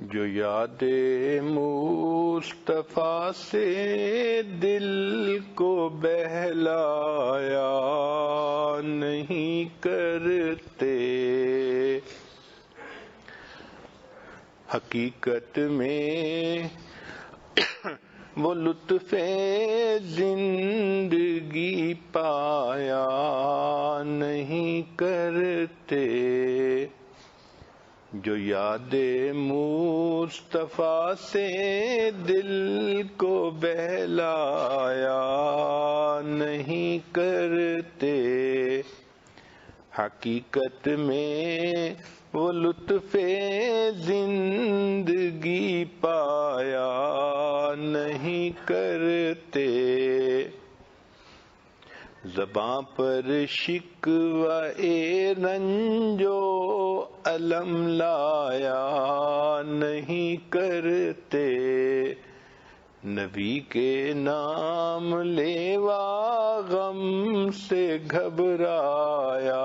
جو یاد مصطفیٰ سے دل کو بہلایا نہیں کرتے، حقیقت میں وہ لطف زندگی پایا نہیں کرتے۔ جو یاد مصطفیٰ سے دل کو بہلایا نہیں کرتے، حقیقت میں وہ لطف زندگی پایا نہیں کرتے۔ زباں پر شکوہ رنج و الم لایا نہیں کرتے، نبی کے نام لیوا غم سے گھبرایا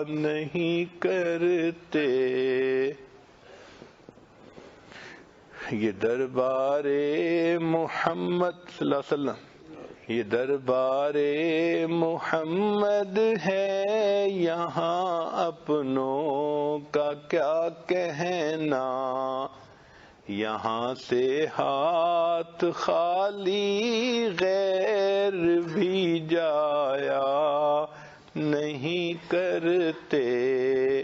نہیں کرتے۔ یہ دربار محمد صلی اللہ علیہ وسلم، یہ دربار محمد ہے، یہاں اپنوں کا کیا کہنا، یہاں سے ہاتھ خالی غیر بھی جایا نہیں کرتے۔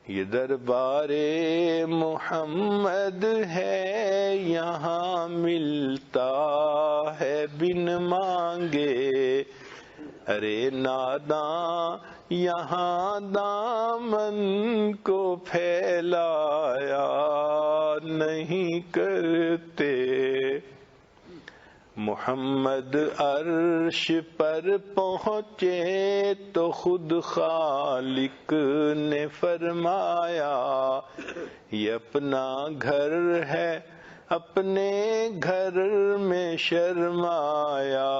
یہ دربار محمد ہے، یہاں ملتا ہے بن مانگے، ارے ناداں یہاں دامن کو پھیلایا نہیں کرتے۔ محمد عرش پر پہنچے تو خود خالق نے فرمایا، یہ اپنا گھر ہے اپنے گھر میں شرمایا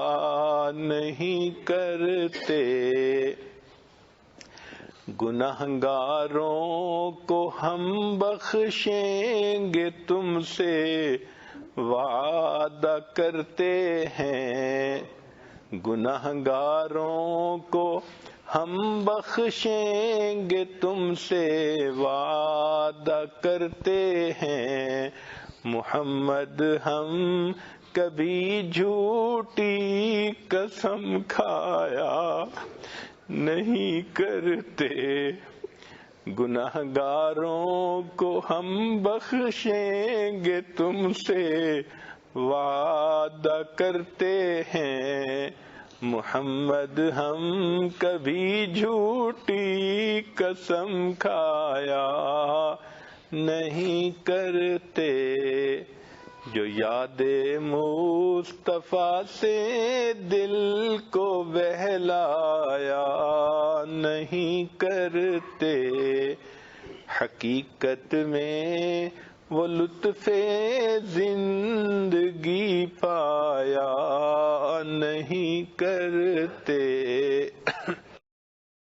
نہیں کرتے۔ گنہگاروں کو ہم بخشیں گے تم سے وعدہ کرتے ہیں، گنہگاروں کو ہم بخشیں گے تم سے وعدہ کرتے ہیں۔ محمد ہم کبھی جھوٹی قسم کھایا نہیں کرتے، گنہگاروں کو ہم بخشیں گے تم سے وعدہ کرتے ہیں۔ محمد ہم کبھی جھوٹی قسم کھایا نہیں کرتے۔ جو یاد مصطفیٰ سے دل کو بہلایا نہیں کرتے، حقیقت میں وہ لطف زندگی پایا نہیں کرتے۔